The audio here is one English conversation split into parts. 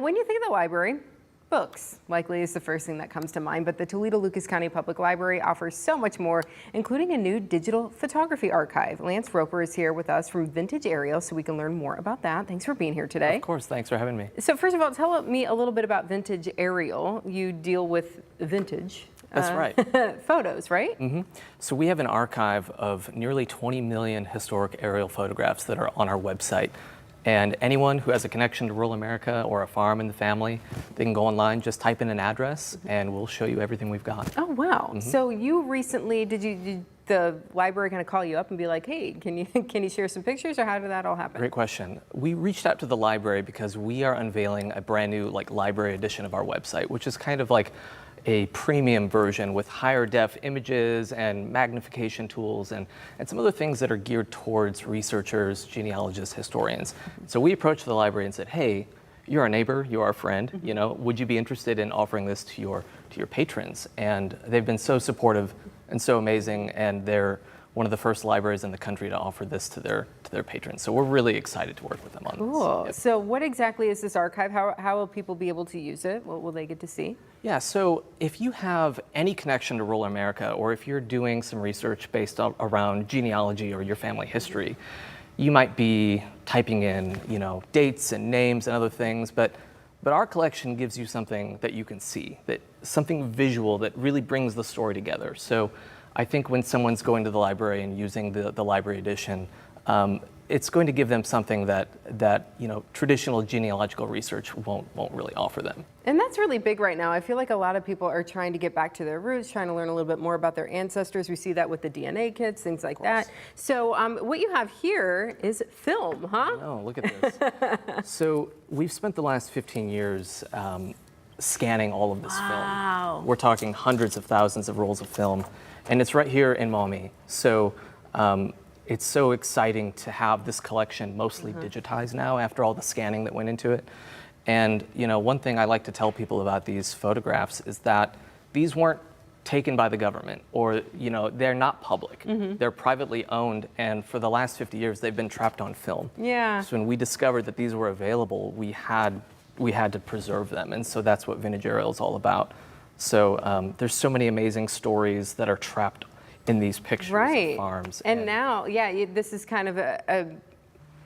when you think of the library, books likely is the first thing that comes to mind, but the Toledo Lucas County Public Library offers so much more, including a new digital photography archive. Lance Roper is here with us from Vintage Aerial, so we can learn more about that. Thanks for being here today. Of course, thanks for having me. So first of all, tell me a little bit about Vintage Aerial. You deal with vintage. That's right. Photos, right? Mm-hmm. So we have an archive of nearly 20 million historic aerial photographs that are on our website. And anyone who has a connection to rural America or a farm in the family, they can go online, just type in an address, and we'll show you everything we've got. Oh, wow. So you recently, did the library kind of call you up and be like, hey, can you share some pictures, or how did that all happen? Great question. We reached out to the library because we are unveiling a brand new library edition of our website, which is kind of like a premium version with higher def images and magnification tools and some other things that are geared towards researchers, genealogists, historians. So we approached the library and said, hey, you're our neighbor, you're our friend, you know, would you be interested in offering this to your patrons? And they've been so supportive and so amazing, and they're one of the first libraries in the country to offer this to their patrons. So we're really excited to work with them on this. Cool. Yep. So what exactly is this archive? How will people be able to use it? What will they get to see? Yeah, so if you have any connection to rural America, or if you're doing some research based around genealogy or your family history, you might be typing in, you know, dates and names and other things, but our collection gives you something that you can see, something visual that really brings the story together. So I think when someone's going to the library and using the library edition, it's going to give them something that you know, traditional genealogical research won't really offer them. And that's really big right now. I feel like a lot of people are trying to get back to their roots, trying to learn a little bit more about their ancestors. We see that with the DNA kits, things like that. So what you have here is film, huh? Oh, look at this. So we've spent the last 15 years scanning all of this film. We're talking hundreds of thousands of rolls of film, and it's right here in Maumee. So it's so exciting to have this collection mostly digitized now after all the scanning that went into it. And you know, one thing I like to tell people about these photographs is that these weren't taken by the government, or you know, they're not public. They're privately owned, and for the last 50 years they've been trapped on film. Yeah. So when we discovered that these were available, we had to preserve them, and so that's what Vintage Aerial is all about. So there's so many amazing stories that are trapped in these pictures of farms. And now, yeah, this is kind of a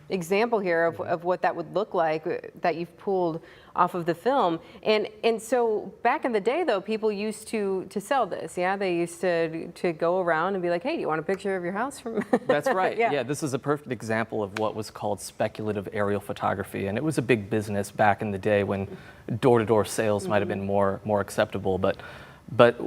example here of what that would look like that you've pulled off of the film. And so back in the day, though, people used to sell this. Yeah, they used to go around and be like, hey, do you want a picture of your house from? That's right. Yeah, this is a perfect example of what was called speculative aerial photography, and it was a big business back in the day when door-to-door sales might have been more acceptable. But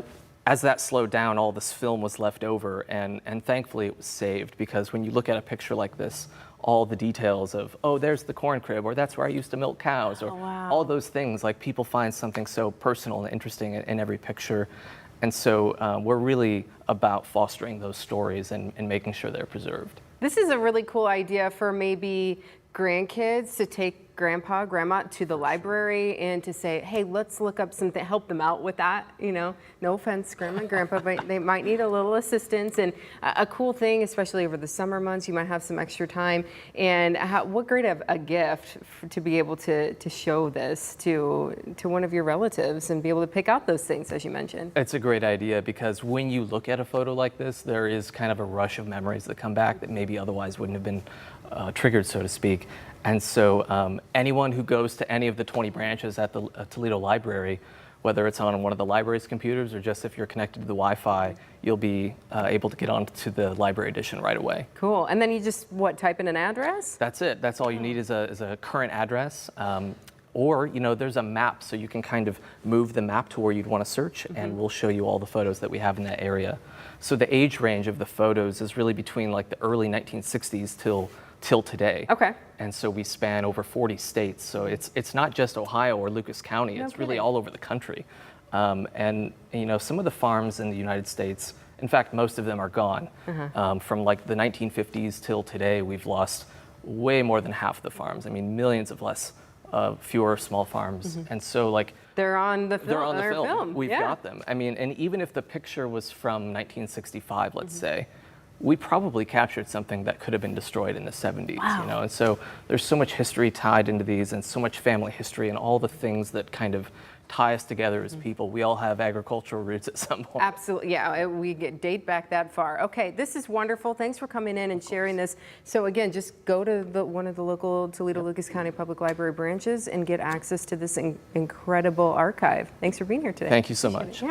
as that slowed down, all this film was left over, and thankfully it was saved, because when you look at a picture like this, all the details of, oh, there's the corn crib, or that's where I used to milk cows, or all those things, like people find something so personal and interesting in every picture. And so we're really about fostering those stories and making sure they're preserved. This is a really cool idea for maybe grandkids to take grandpa, grandma to the library and to say, hey, let's look up something, help them out with that. You know, no offense, grandma and grandpa, but they might need a little assistance. And a cool thing, especially over the summer months, you might have some extra time. And what great a gift to be able to show this to one of your relatives and be able to pick out those things, as you mentioned. It's a great idea, because when you look at a photo like this, there is kind of a rush of memories that come back that maybe otherwise wouldn't have been triggered, so to speak. And so anyone who goes to any of the 20 branches at the Toledo Library, whether it's on one of the library's computers or just if you're connected to the Wi-Fi, you'll be able to get onto the library edition right away. Cool. And then you just, type in an address? That's it. That's all you need is a current address. Or, you know, there's a map, so you can kind of move the map to where you'd want to search, and we'll show you all the photos that we have in that area. So the age range of the photos is really between like the early 1960s till today. Okay. And so we span over 40 states. So it's not just Ohio or Lucas County, it's really all over the country. And you know, some of the farms in the United States, in fact, most of them are gone. From like the 1950s till today, we've lost way more than half the farms. I mean, millions of fewer small farms. And so like, they're on the film. They're on the film. We've got them. I mean, and even if the picture was from 1965, let's say, we probably captured something that could have been destroyed in the 70s, Wow. you know? And so there's so much history tied into these and so much family history and all the things that kind of tie us together as people. We all have agricultural roots at some point. Absolutely, yeah, date back that far. Okay, this is wonderful. Thanks for coming in and sharing this. So again, just go to one of the local Toledo Lucas County Public Library branches and get access to this incredible archive. Thanks for being here today. Thank you so much. Yeah.